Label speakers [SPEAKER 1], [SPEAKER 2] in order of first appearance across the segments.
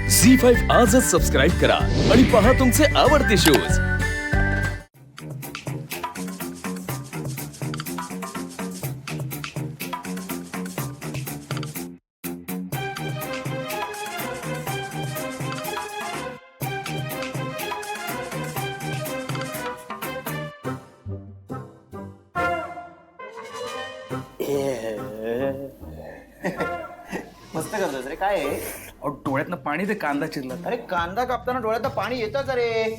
[SPEAKER 1] झी5 आजच सबस्क्राईब करा आणि पहा तुमचे आवडते शोज।
[SPEAKER 2] मस्त करतोस रे, काय आहे?
[SPEAKER 3] डोळ्यातनं पाणी ते कांदा चिरला।
[SPEAKER 2] अरे कांदा कापताना डोळ्यात पाणी येतच रे।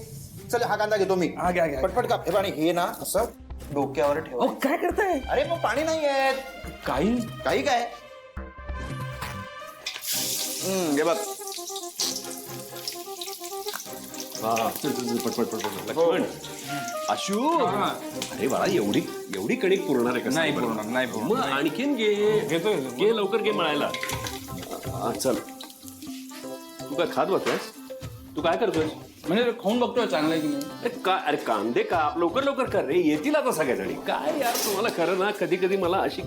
[SPEAKER 2] चल हा कांदा घेतो मी।
[SPEAKER 3] हा, घ्या, घ्या.
[SPEAKER 2] पटपट काप हे पाणी, हे ना असं डोक्यावर ठेव।
[SPEAKER 3] काय करताय?
[SPEAKER 2] अरे मग पाणी नाही येत।
[SPEAKER 3] काही
[SPEAKER 2] काही काय? घे बघ।
[SPEAKER 4] लक्ष्मण आशू अरे बाळा एवढी कणिक पुरणार आहे का?
[SPEAKER 3] नाही पुरणार, नाही पुरणार.
[SPEAKER 4] मग आणखीन घे
[SPEAKER 3] घेतोय.
[SPEAKER 4] घे लवकर घे मळायला। चल तू काय खात बसलास? तू काय करतोय?
[SPEAKER 3] म्हणजे खाऊन बघतोय चांगलं आहे की नाही।
[SPEAKER 4] अरे कांदे काप लवकर लवकर कर रे, येतील आता सगळ्याजणी। काय यार तुम्हाला खरं ना कधी कधी मला अशी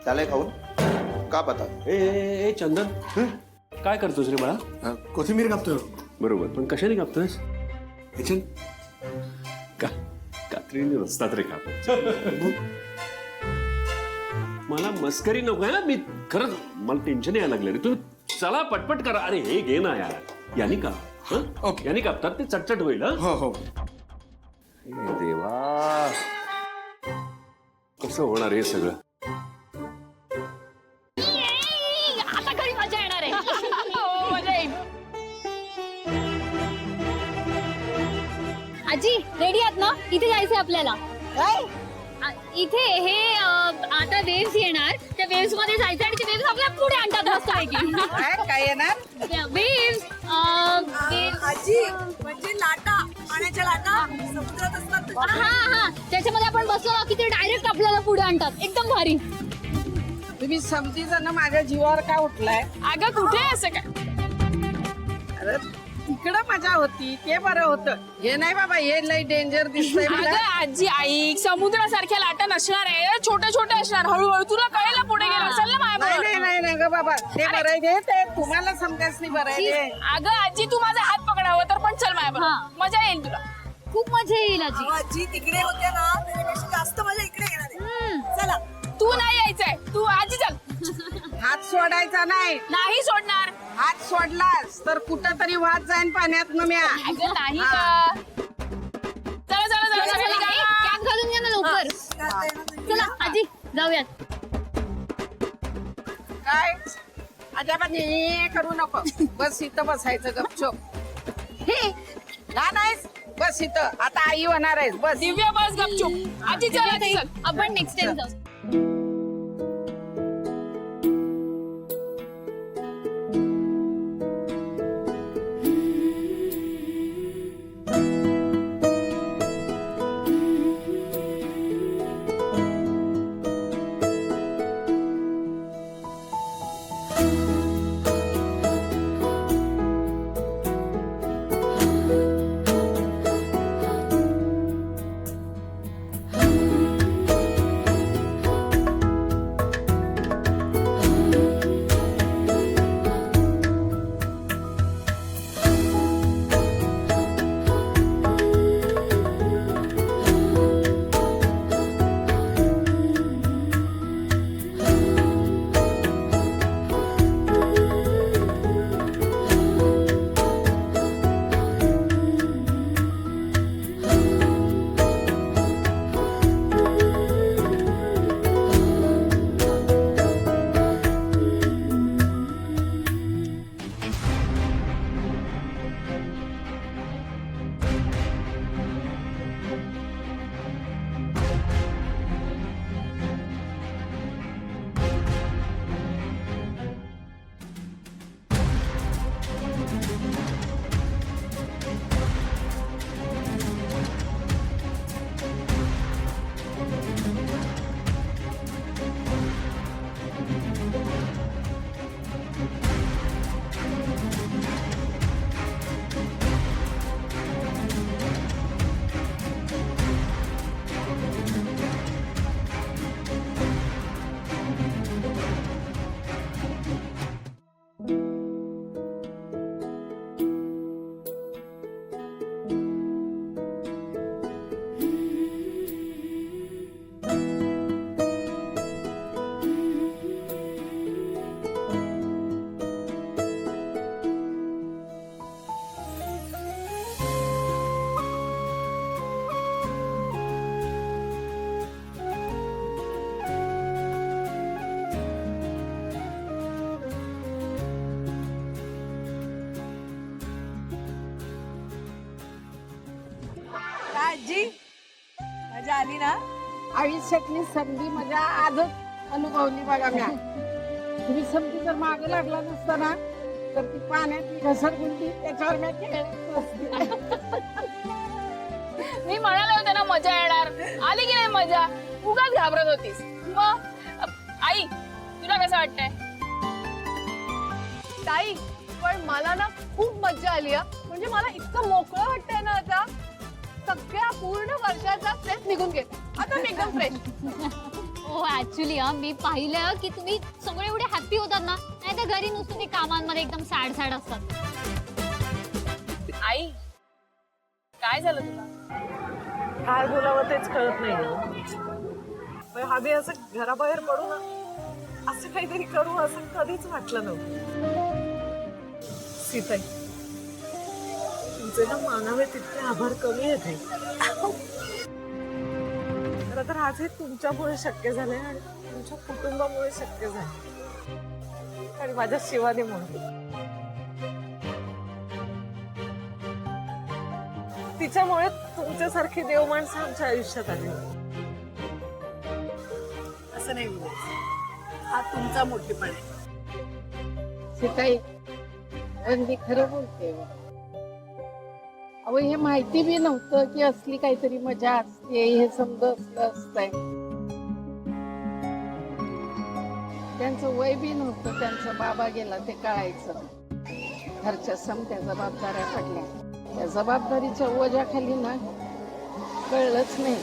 [SPEAKER 2] त्याला खाऊन काप आता।
[SPEAKER 4] ए चंदन काय करतोस रे बाळा?
[SPEAKER 5] कोथिंबीर कापतोय।
[SPEAKER 4] बरोबर, पण कशाने कापतोयस? कात्रीने रस्तात रे काप। मला मस्करी नको आहे ना, मी खरंच मला टेन्शन यायला लागलं रे। तू चला पटपट करा। अरे हे घे ना यार, यानी का?
[SPEAKER 3] ओके.
[SPEAKER 4] यानी कापतात ते चटचट होईल।
[SPEAKER 3] हो हो
[SPEAKER 4] हे देवा, कसं होणार हे सगळं?
[SPEAKER 6] आता घरी मजा येणार आहे। हो, मजा येईल। आजी रेडी आहात ना? इथे जायचंय आपल्याला। काय? इथे हे आता वेव्स येणार, त्या वेव्स मध्ये जायचं आणि ते वेव्स आपल्या पुढे आणतात मस्तपैकी।
[SPEAKER 7] काय येणार?
[SPEAKER 6] वेव्स
[SPEAKER 7] आजी म्हणजे लाटा, पाण्याच्या लाटा समुद्रात असतात।
[SPEAKER 6] हा त्याच्यामध्ये आपण बसलो ना की ते डायरेक्ट आपल्याला पुढे आणतात, एकदम भारी।
[SPEAKER 7] तुम्ही समजी ना माझ्या जीवावर काय उठलाय?
[SPEAKER 6] अगं कुठे असं काय?
[SPEAKER 7] अरे तिकडं मजा होती ते बरं होतं, हे नाही बाबा, हे लय डेंजर दिसतंय मला।
[SPEAKER 8] आजी ऐक, समुद्रासारख्या लाटा नसणार आहे, छोट्या छोट्या असणार, हळूहळू तुला कळेल पुढे गेलं। चल ना माझ्याबरोबर।
[SPEAKER 7] नाही ग बाबा, ते बरं आहे ते तुम्हाला समजायच नाही बरं आहे ते।
[SPEAKER 8] अगं आजी तू माझा हात पकडावं तर पण चल माझ्याबरोबर, मजा येईल तुला।
[SPEAKER 6] खूप मजा येईल आजी।
[SPEAKER 7] आजी तिकडे होते ना त्याच्यापेक्षा जास्त मजा इकडे येणार आहे। चला
[SPEAKER 8] तू नाही यायचंय, तू आजी चल।
[SPEAKER 7] हात सोडायचा नाही।
[SPEAKER 8] नाही सोडणार।
[SPEAKER 7] हात सोडलास तर कुठं तरी वाद जाईन पाण्यात न म्या।
[SPEAKER 8] अगं नाही का? चला चला चला चला निघा.
[SPEAKER 6] कॅप घालून घ्या ना लवकर। चला आजी जाऊयात।
[SPEAKER 7] काय अजिबात हे करू नको, बस इथं बसायचं गपचूप। हे लहान आहेस, बस इथं। आता आई होणार आहेस, बस।
[SPEAKER 8] दिव्या बस गपचूप। आजी चल आजी चल।
[SPEAKER 6] आपण नेक्स्ट टाइम जाऊ।
[SPEAKER 7] आयुष्यातली संधी माझ्या आजच अनुभवली बघा मी. तुम्ही समजी जर मागे लागला नसता ना तर ती पाण्यातली घसरगुंडी त्याच्यावर मी खेळत नसते.
[SPEAKER 8] मी म्हणाले होते ना मजा येणार, आली की नाही मजा? उगाच घाबरत होतीस. मग आई तुला कसं वाटतंय?
[SPEAKER 5] ताई पण मला ना खूप मज्जा आली हा. म्हणजे मला इतकं मोकळं वाटतंय ना आता. सगळ्या पूर्ण वर्षाचा स्ट्रेस निघून गेला आता मी एकदम फ्रेश.
[SPEAKER 6] हो ऍक्च्युली मी पाहिलं की तुम्ही सगळे एवढे हॅपी होतात ना, नाही तर घरी नुसतं ते कामांमध्ये एकदम सॅड सॅड असतात.
[SPEAKER 8] आई काय झालं तुला?
[SPEAKER 9] काय बोलावं तेच कळत नाही. आम्ही असं घराबाहेर पडू ना, असं काहीतरी करू असं कधीच वाटलं नव्हतं. सीताई तुमचे ना मानावे तितके आभार कमी येते. खरं तर आज हे तुमच्यामुळे शक्य झाले आणि तुमच्या कुटुंबामुळे शक्य झाले आणि माझ्या शिवानी म्हणून. तिच्यामुळे तुमच्यासारखी देव माणसं आमच्या आयुष्यात आली. असं नाही बोलायचं, हा तुमचा मोठेपण आहे.
[SPEAKER 7] सीताई वंदी खरं बोलते. अहो हे माहिती बी नव्हतं की असली काहीतरी मजा असते, हे समजत असतंय. त्यांचं वय बी नव्हतं, त्यांचा बाबा गेला ते कळायचं. घरच्या समत्या जबाबदाऱ्या पडल्या, त्या जबाबदारीच्या ओझ्याखाली ना कळलंच नाही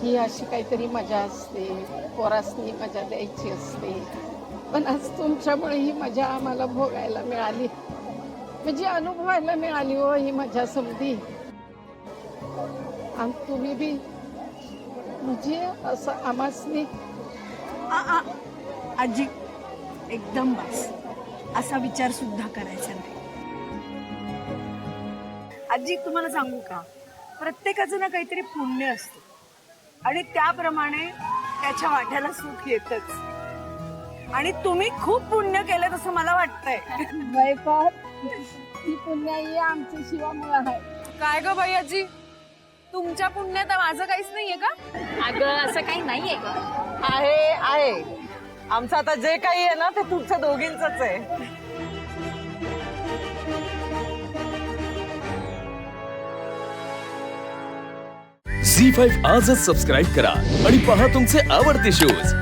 [SPEAKER 7] की अशी काहीतरी मजा असते, पोरासनी मजा द्यायची असते. पण आज तुमच्यामुळे ही मजा आम्हाला भोगायला मिळाली, म्हणजे अनुभवायला मिळाली हो ही मजा समधी. आणि तुम्ही बी म्हणजे असं आमासनी.
[SPEAKER 5] आजी एकदम बस, असा विचार सुद्धा करायचा नाही. आजी तुम्हाला सांगू का, प्रत्येकाचं ना काहीतरी पुण्य असतं आणि त्याप्रमाणे त्याच्या वाट्याला सुख येतच. आणि तुम्ही खूप पुण्य केलं असं मला वाटतंय.
[SPEAKER 7] ही पुण्याई आमच्या शिवामुळे आहे.
[SPEAKER 5] काय ग बाई आजी, तुमच्या पुण्यात माझं काहीच नाहीये का?
[SPEAKER 8] अगं असं काही नाहीये का?
[SPEAKER 9] आहे आमचं आता जे काही आहे ना ते तुमच्या दोघींचंच आहे.
[SPEAKER 1] झी5 आजच सबस्क्राईब करा आणि पहा तुमचे आवडते शोज